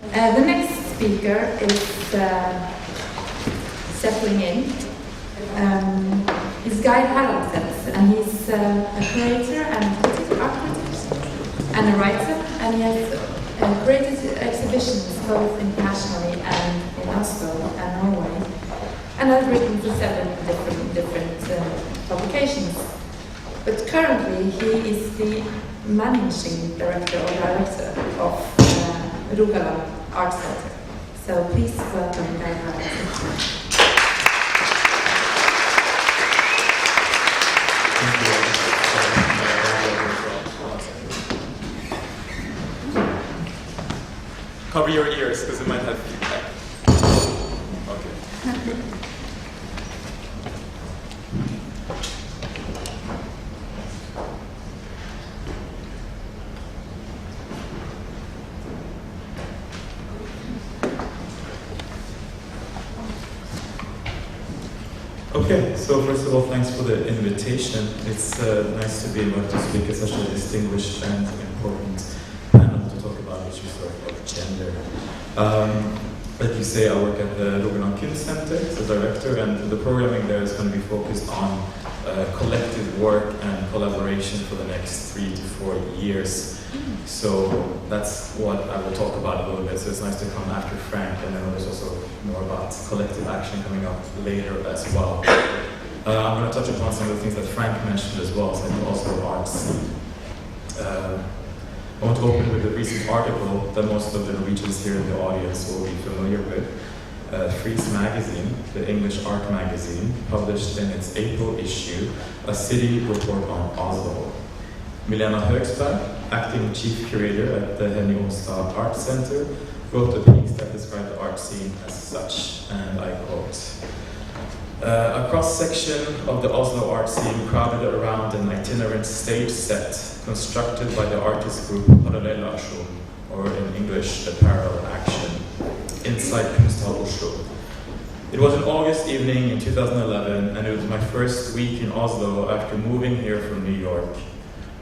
The next speaker is settling in. Is Geir Haraldseth, and he's a curator and art critic and a writer, and he has created exhibitions both internationally and in Oslo and Norway, and has written for several different publications. But currently he is the managing director of Rogaland Art Center. So please welcome Geir Haraldseth. Cover your ears because it might have feedback. Okay. Okay, so first of all, thanks for the invitation. It's nice to be invited to speak at such a distinguished and important panel to talk about issues of gender. Like you say, I work at the Rogaland Art Center as a director, and the programming there is going to be focused on collective work and collaboration for the next 3 to 4 years. So that's what I will talk about a little bit. So it's nice to come after Frank, and then there's also more about collective action coming up later as well. I'm going to touch upon some of the things that Frank mentioned as well, so also arts. I want to open with a recent article that most of the Norwegians here in the audience will be familiar with. Frieze magazine, the English art magazine, published in its April issue, a city report on Oslo. Milena Högsberg, acting chief curator at the Talstad Art Center, wrote a piece that described the art scene as such, and I quote, a cross-section of the Oslo art scene crowded around an itinerant stage set constructed by the artist group Moderator, or in English, the Parallel Action, inside Kunstkritikk, Oslo. It was an August evening in 2011, and it was my first week in Oslo after moving here from New York.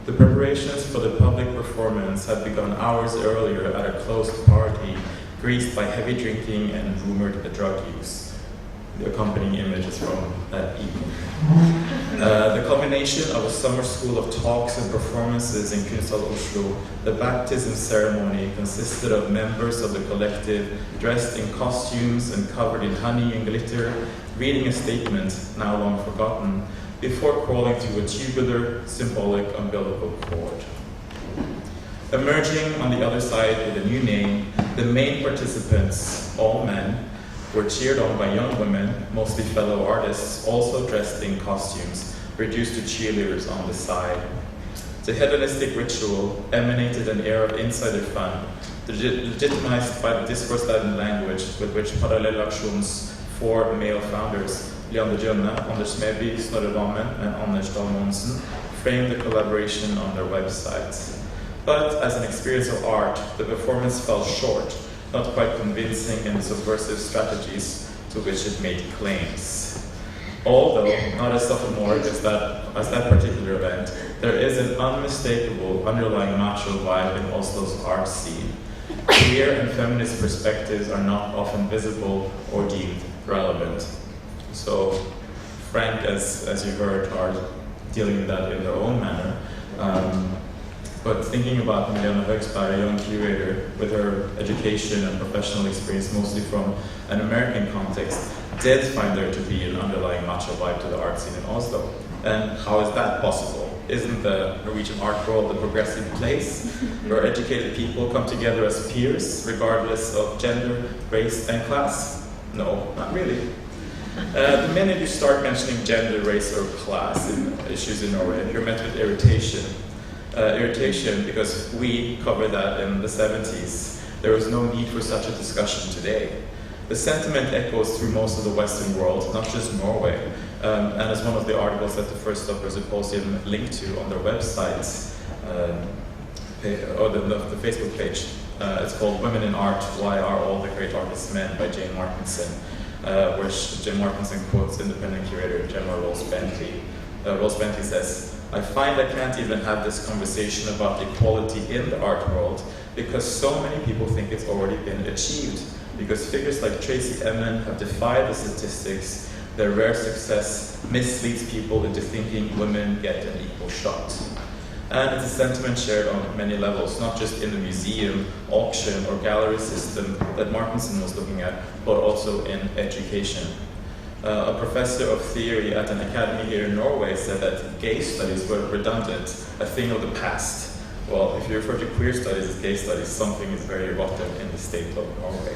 The preparations for the public performance had begun hours earlier at a closed party, greased by heavy drinking and rumored drug use. The accompanying image is from that evening. The culmination of a summer school of talks and performances in Kunstkritikk, Oslo, the baptism ceremony consisted of members of the collective dressed in costumes and covered in honey and glitter, reading a statement, now long forgotten, before crawling through a tubular, symbolic umbilical cord. Emerging on the other side with a new name, the main participants, all men, were cheered on by young women, mostly fellow artists, also dressed in costumes, reduced to cheerleaders on the side. The hedonistic ritual emanated an air of insider fun, legitimized by the discourse-laden language with which Parallel Action's 4 male founders, Janne, Anders Smedby, Snorre Vammen, and Anders Dalmonsen, framed the collaboration on their website. But as an experience of art, the performance fell short, not quite convincing in the subversive strategies to which it made claims. Although not as sophomoric as that particular event, there is an unmistakable underlying macho vibe in Oslo's art scene. Queer and feminist perspectives are not often visible or deemed relevant. So Frank, as you heard, are dealing with that in their own manner. But thinking about Milena Högsberg, a young curator with her education and professional experience mostly from an American context, did find there to be an underlying macho vibe to the art scene in Oslo. And how is that possible? Isn't the Norwegian art world a progressive place where educated people come together as peers, regardless of gender, race, and class? No, not really. The minute you start mentioning gender, race, or class in issues in Norway, you're met with irritation. Irritation because we covered that in the 70s. There was no need for such a discussion today. The sentiment echoes through most of the Western world, not just Norway. And as one of the articles that the First Supper Symposium linked to on their website, or the Facebook page, it's called Women in Art, Why Are All the Great Artists Men by Jane Martinson, where Jane Martinson quotes independent curator Gemma Rose Bentley Rose Bentley says, I find I can't even have this conversation about equality in the art world because so many people think it's already been achieved. Because figures like Tracy Emin have defied the statistics, their rare success misleads people into thinking women get an equal shot. And it's a sentiment shared on many levels, not just in the museum, auction, or gallery system that Martinson was looking at, but also in education. A professor of theory at an academy here in Norway said that gay studies were redundant, a thing of the past. Well, if you refer to queer studies as gay studies, something is very rotten in the state of Norway.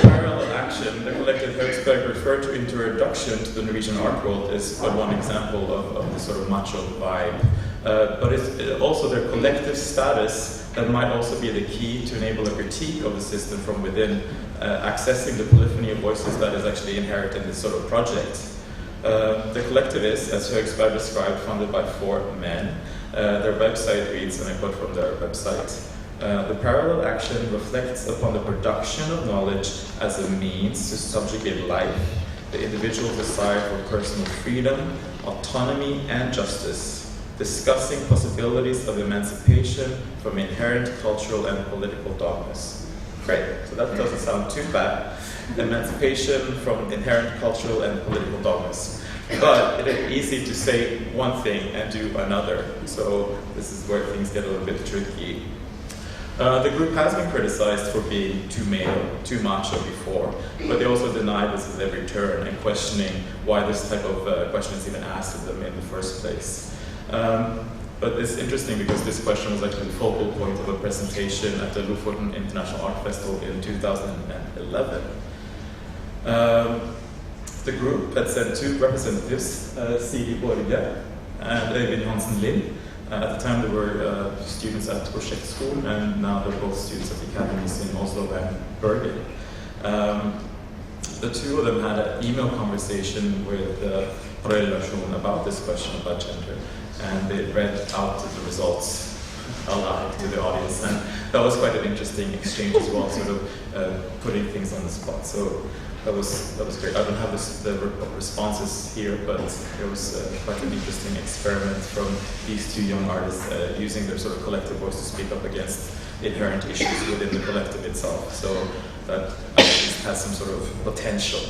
Parallel action, the collective Høgsberg referred to introduction to the Norwegian art world is but one example of this sort of macho vibe. But it's also their collective status that might also be the key to enable a critique of the system from within, accessing the polyphony of voices that is actually inherent in this sort of project. The collective is, as Høgsberg described, funded by 4 men. Their website reads, and I quote from their website, the parallel action reflects upon the production of knowledge as a means to subjugate life, the individual desire for personal freedom, autonomy, and justice, discussing possibilities of emancipation from inherent cultural and political dogmas. Great, so that doesn't sound too bad. Emancipation from inherent cultural and political dogmas. But it is easy to say one thing and do another. So this is where things get a little bit tricky. The group has been criticized for being too male, too macho before, but they also deny this at every turn and questioning why this type of question is even asked of them in the first place. But it's interesting because this question was actually the focal point of a presentation at the Lofoten International Art Festival in 2011. The group had sent 2 representatives, Siri Borge and Øyvind Hansen Lind. At the time they were students at Prosjektskolen, and now they're both students at the academies in Oslo and Bergen. The 2 of them had an email conversation with Relasjon about this question about gender, and they read out the results aloud to the audience, and that was quite an interesting exchange as well, sort of putting things on the spot. So that was great. I don't have the responses here, but it was quite an interesting experiment from these 2 young artists using their sort of collective voice to speak up against inherent issues within the collective itself. So that at least has some sort of potential.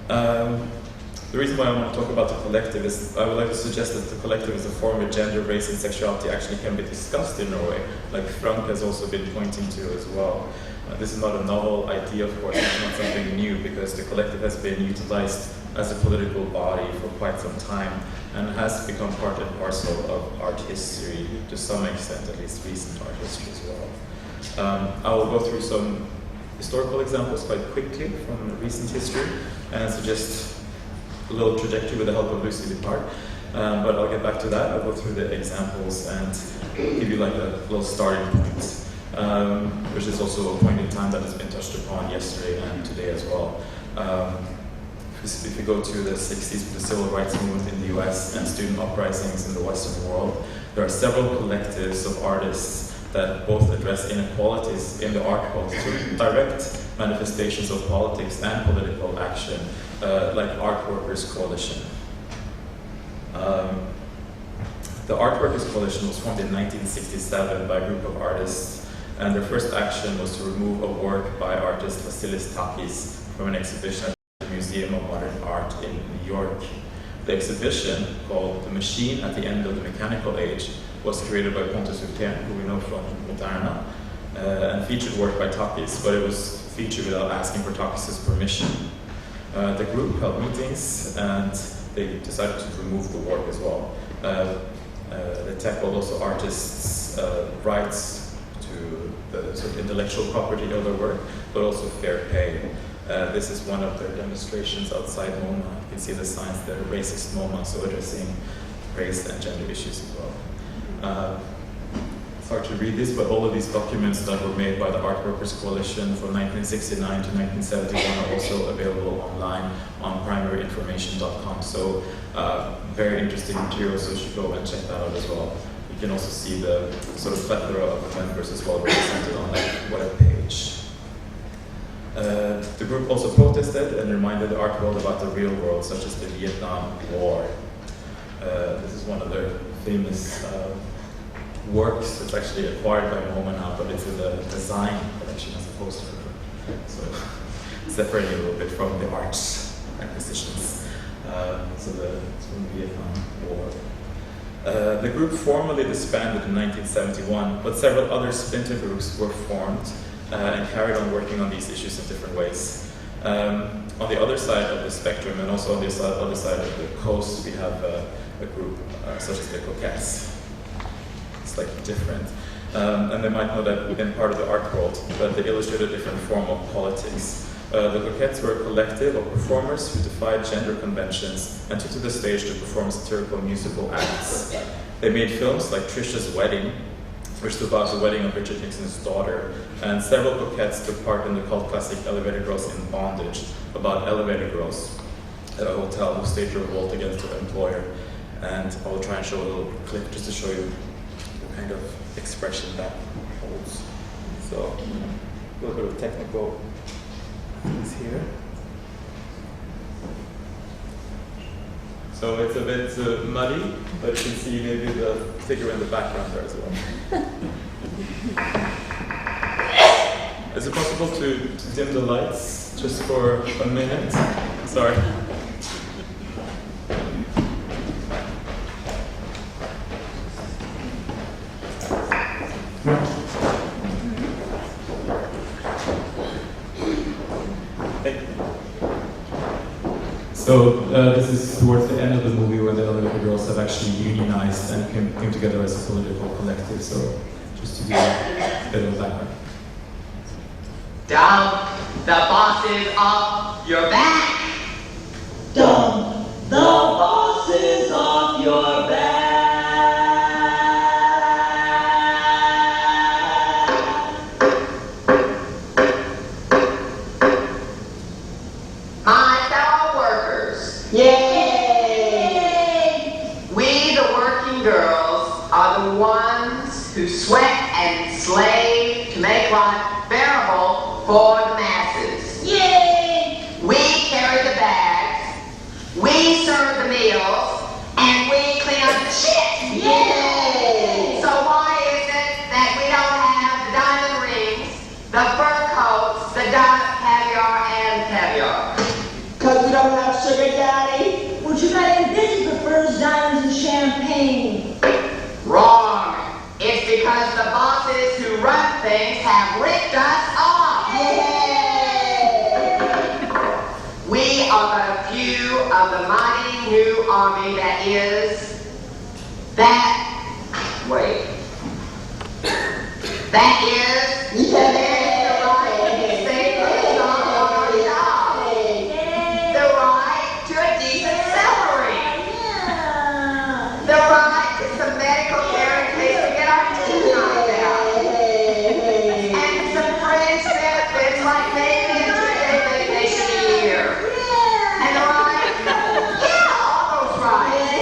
The reason why I want to talk about the collective is I would like to suggest that the collective as a form where gender, race, and sexuality actually can be discussed in Norway, like Frank has also been pointing to as well. This is not a novel idea, of course, it's not something new, because the collective has been utilized as a political body for quite some time and has become part and parcel of art history to some extent, at least recent art history as well. I will go through some historical examples quite quickly from recent history and suggest a little trajectory with the help of Lucy Lippard. But I'll get back to that. I'll go through the examples and give you like a little starting point, which is also a point in time that has been touched upon yesterday and today as well. If you go to the 60s, the civil rights movement in the US and student uprisings in the Western world, there are several collectives of artists that both address inequalities in the art world through direct manifestations of politics and political action, like Art Workers Coalition. The Art Workers Coalition was formed in 1967 by a group of artists, and their first action was to remove a work by artist Vasilis Takis from an exhibition at the Museum of Modern Art in New York. The exhibition, called The Machine at the End of the Mechanical Age, was created by Pontus Hultén, who we know from Moderator, and featured work by Takis, but it was featured without asking for Takis' permission. The group held meetings and they decided to remove the work as well. They tackled also artists' rights to the sort of intellectual property of their work, but also fair pay. This is one of their demonstrations outside MoMA. You can see the signs there, racist MoMA, so addressing race and gender issues as well. It's hard to read this, but all of these documents that were made by the Art Workers Coalition from 1969 to 1971 are also available online on primaryinformation.com. So very interesting material, so you should go and check that out as well. You can also see the sort of plethora of members as well represented on that web page. The group also protested and reminded the art world about the real world, such as the Vietnam War. This is one of their famous works. It's actually acquired by MoMA now, but it's in the design collection as opposed to so separating a little bit from the arts acquisitions. It's from the Vietnam War. The group formally disbanded in 1971, but several other splinter groups were formed and carried on working on these issues in different ways. On the other side of the spectrum, and also on the other side of the coast, we have a group such as the Coquettes. It's like different. And they might know that within part of the art world, but they illustrate a different form of politics. The Coquettes were a collective of performers who defied gender conventions and took to the stage to perform satirical musical acts. They made films like Trisha's Wedding, which was about the wedding of Richard Nixon's daughter, and several Coquettes took part in the cult classic Elevator Girls in Bondage, about elevator girls at a hotel who staged a revolt against their employer. And I will try and show a little clip just to show you the kind of expression that holds. So, a little bit of technical things here. So it's a bit muddy, but you can see maybe the figure in the background there as well. Is it possible to dim the lights just for a minute? Sorry. So this is towards the end of the movie where the Elevator Girls have actually unionized and came together as a political collective. So just to give a bit of background. Down, the boss is off your back. Down, the boss is off your back. My fellow workers, yay! We, the working girls, are the ones who sweat and slave to make life bearable for the masses. Yay! We carry the bags, we serve the meals, and we clean up the shit. Yay! So why is it that we don't have the diamond rings, the fur coats, the caviar, and caviar? Because we don't have sugar daddy? Well, too bad this prefers diamonds and champagne. Wrong. It's because the bosses who run things have ripped us off. Yay! We are but a few of the mighty new army that is... The right to a decent salary. The right to some medical care in case we get our teeth knocked out. And some fringe benefits like maybe a 2-day vacation a year. And the right, all those rights.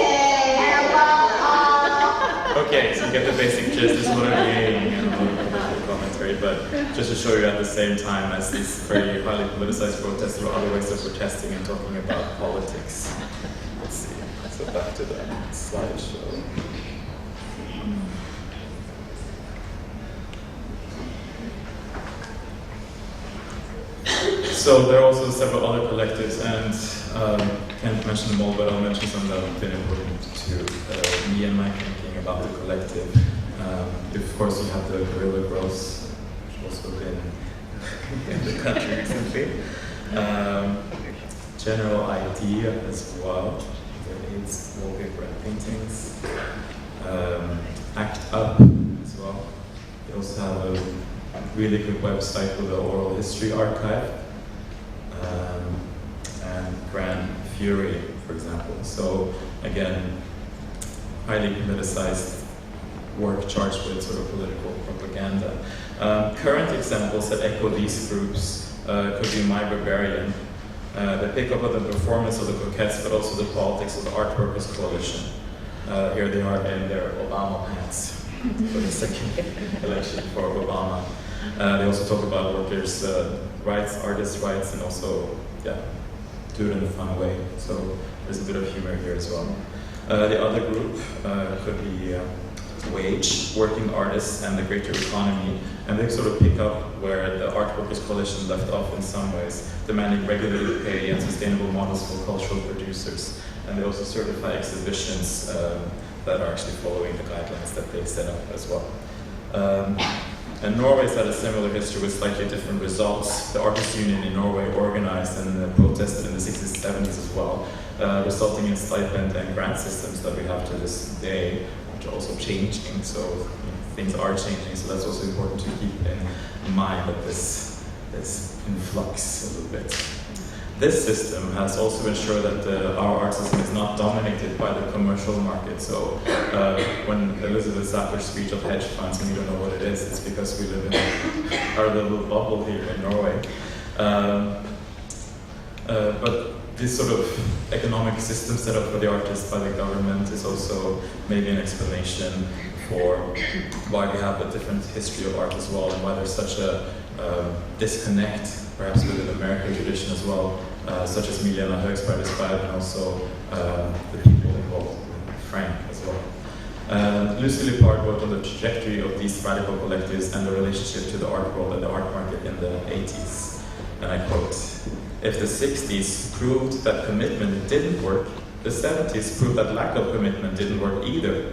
And above all... Okay, so you get the basic gist. This is what I'm doing in the commentary, but just to show you at the same time as these very highly politicized protests, there are other ways of protesting and talking about politics. Let's see. So back to the slideshow. So there are also several other collectives, and can't mention them all, but I'll mention some that have been important to me and my thinking about the collective. Of course, you have the Guerrilla Girls, which have also been in the country recently. General Idea as well, the AIDS wallpaper and paintings. Act Up as well. They also have a really good website with the oral history archive. And Grand Fury, for example. So again, highly politicized work charged with sort of political propaganda. Current examples that echo these groups could be My Barbarian. They pick up on the performance of the Coquettes, but also the politics of the Art Workers Coalition. Here they are in their Obama pants for the second election for Obama. They also talk about workers rights, artist rights, and also, yeah, do it in a fun way. So there's a bit of humor here as well. The other group could be wage, working artists, and the greater economy, and they sort of pick up where the Art Workers Coalition left off in some ways, demanding regular pay and sustainable models for cultural producers. And they also certify exhibitions that are actually following the guidelines that they set up as well. And Norway's had a similar history with slightly different results. The Artists Union in Norway organized and protested in the 60s and 70s as well, resulting in stipend and grant systems that we have to this day, which are also changing. So things are changing, so that's also important to keep in mind that this is in flux a little bit. This system has also ensured that our art system is not dominated by the commercial market. So when Elizabeth Zapper's speech of hedge funds, and you don't know what it is, it's because we live in our little bubble here in Norway. But this sort of economic system set up for the artists by the government is also maybe an explanation for why we have a different history of art as well, and why there's such a disconnect, perhaps with the American tradition as well, such as Milena Högsberg described, and also the people involved, Frank as well. Lucy Lippard wrote on the trajectory of these radical collectives and the relationship to the art world and the art market in the 80s. And I quote, "If the 60s proved that commitment didn't work, the 70s proved that lack of commitment didn't work either.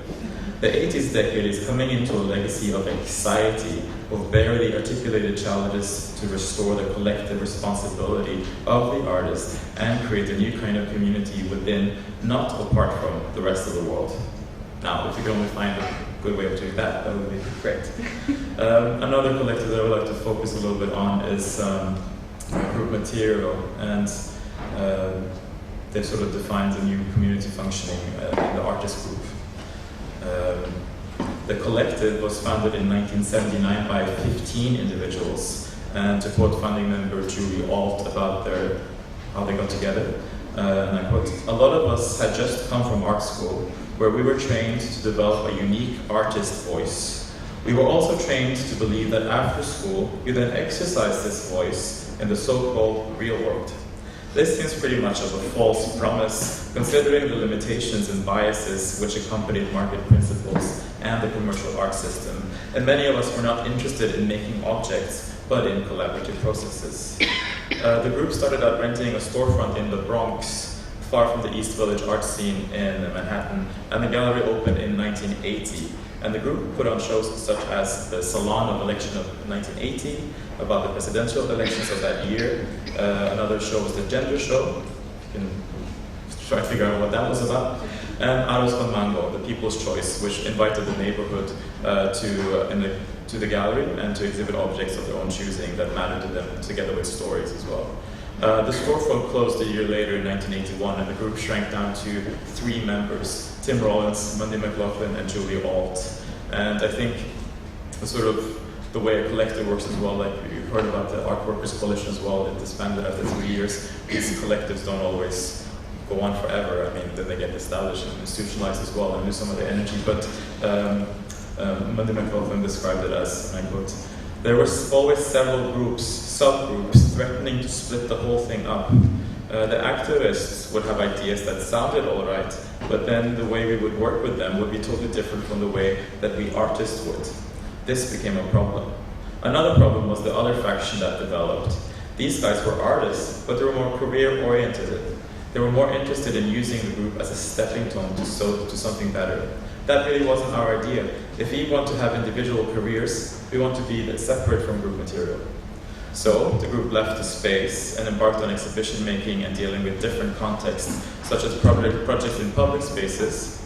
The 80s decade is coming into a legacy of anxiety, of barely articulated challenges to restore the collective responsibility of the artist and create a new kind of community within, not apart from, the rest of the world." Now, if you can only find a good way of doing that, that would be great. Another collective that I would like to focus a little bit on is Group Material, and they sort of defined a new community functioning in the artist group. The collective was founded in 1979 by 15 individuals, and to quote founding member Julie Alt about how they got together, and I quote, "A lot of us had just come from art school, where we were trained to develop a unique artist voice. We were also trained to believe that after school, you then exercise this voice in the so-called real world. This seems pretty much of a false promise, considering the limitations and biases which accompanied market principles and the commercial art system, and many of us were not interested in making objects, but in collaborative processes." The group started out renting a storefront in the Bronx, far from the East Village art scene in Manhattan, and the gallery opened in 1980. And the group put on shows such as the Salon of Election of 1980, about the presidential elections of that year. Another show was the Gender Show. You can try to figure out what that was about. And Aros con Mango, the People's Choice, which invited the neighborhood to the gallery and to exhibit objects of their own choosing that mattered to them, together with stories as well. The storefront closed a year later in 1981, and the group shrank down to 3 members, Tim Rollins, Mundy McLaughlin, and Julie Alt. And I think the way a collective works as well, like you heard about the Art Workers Coalition as well, it disbanded after 3 years. These collectives don't always go on forever. I mean, then they get established and institutionalized as well and lose some of their energy. But Mundy McLaughlin described it as, and I quote, "There were always several groups, subgroups, threatening to split the whole thing up. The activists would have ideas that sounded all right, but then the way we would work with them would be totally different from the way that we artists would. This became a problem. Another problem was the other faction that developed. These guys were artists, but they were more career-oriented. They were more interested in using the group as a stepping stone to something better. That really wasn't our idea. If we want to have individual careers, we want to be separate from group material." So the group left the space and embarked on exhibition making and dealing with different contexts, such as projects in public spaces.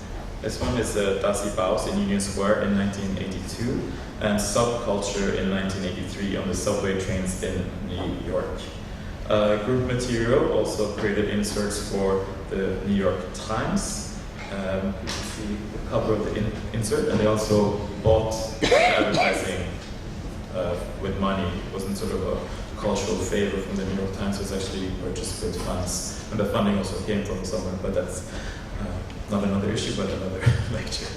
This one is Dasi Baus in Union Square in 1982, and Subculture in 1983 on the subway trains in New York. Group Material also created inserts for the New York Times. You can see the cover of the insert, and they also bought advertising with money. It wasn't sort of a cultural favor from the New York Times, it was actually purchased with funds. And the funding also came from somewhere, but that's not another issue, but another lecture.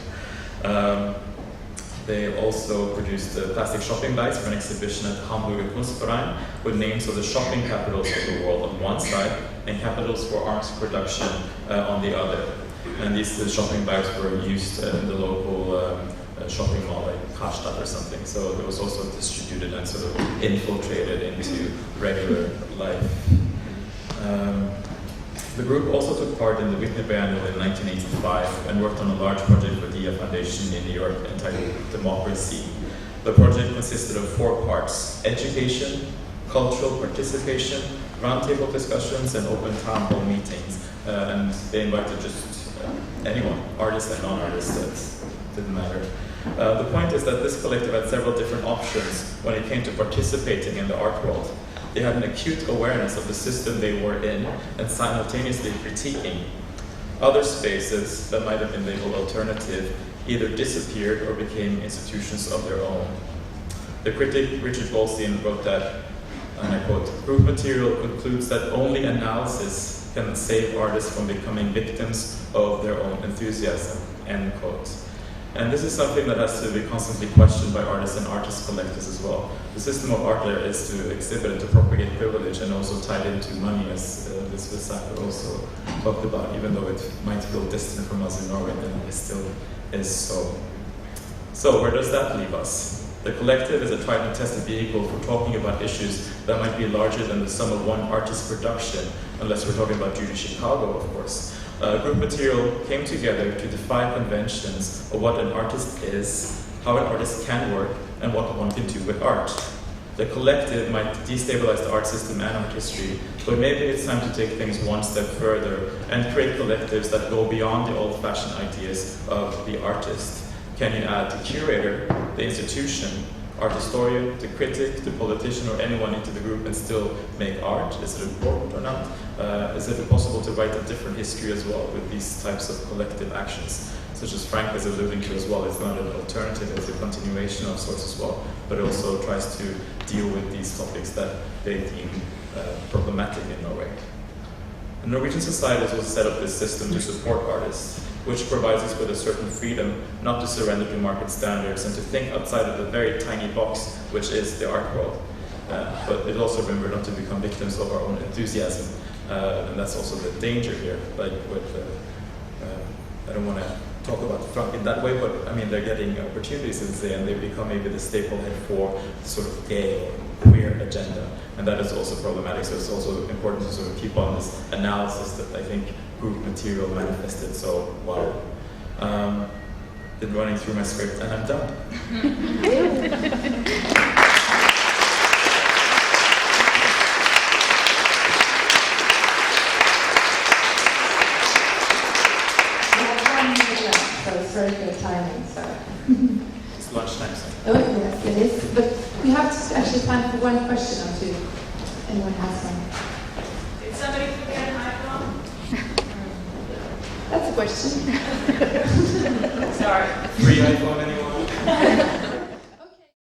They also produced plastic shopping bags for an exhibition at the Hamburger Kunstverein with names of the shopping capitals of the world on one side and capitals for arms production on the other. And these shopping bags were used in the local shopping mall like Talstad or something. So it was also distributed and sort of infiltrated into regular life. The group also took part in the Whitney Biennial in 1985 and worked on a large project for the Foundation in New York entitled Democracy. The project consisted of 4 parts: education, cultural participation, roundtable discussions, and open town hall meetings. And they invited just anyone, artists and non-artists, that didn't matter. The point is that this collective had several different options when it came to participating in the art world. They had an acute awareness of the system they were in and simultaneously critiquing. Other spaces that might have been labeled alternative either disappeared or became institutions of their own. The critic Richard Goldstein wrote that, and I quote, "Group material concludes that only analysis can save artists from becoming victims of their own enthusiasm," end quote. And this is something that has to be constantly questioned by artists and artist collectors as well. The system of art there is to exhibit and to propagate privilege and also tied into money, as Lisbeth Sacker also talked about, even though it might feel distant from us in Norway, then it still is so. So where does that leave us? The collective is a tried and tested vehicle for talking about issues that might be larger than the sum of one artist's production, unless we're talking about Judy Chicago, of course. Group material came together to defy conventions of what an artist is, how an artist can work, and what one can do with art. The collective might destabilize the art system and art history, but maybe it's time to take things one step further and create collectives that go beyond the old-fashioned ideas of the artist. Can you add the curator, the institution, art historian, the critic, the politician, or anyone into the group and still make art? Is it important or not? Is it possible to write a different history as well with these types of collective actions? Such as Frank is alluding to as well, it's not an alternative, it's a continuation of sorts as well, but it also tries to deal with these topics that they deem problematic in Norway. The Norwegian society has also set up this system to support artists, which provides us with a certain freedom not to surrender to market standards and to think outside of the very tiny box which is the art world. But it also, remember, not to become victims of our own enthusiasm. And that's also the danger here. Like with, I don't want to talk about Frank in that way, but I mean, they're getting opportunities and they become maybe the staple head for sort of gay or queer agenda. And that is also problematic. So it's also important to sort of keep on this analysis that I think group material manifested so well. Been running through my script and I'm done. Very good timing, so. It's lunchtime, so. Oh, yes, it is. But we have actually time for one question or two. Anyone has one? Did somebody forget an iPhone? That's a question. Sorry. Free iPhone, anyone?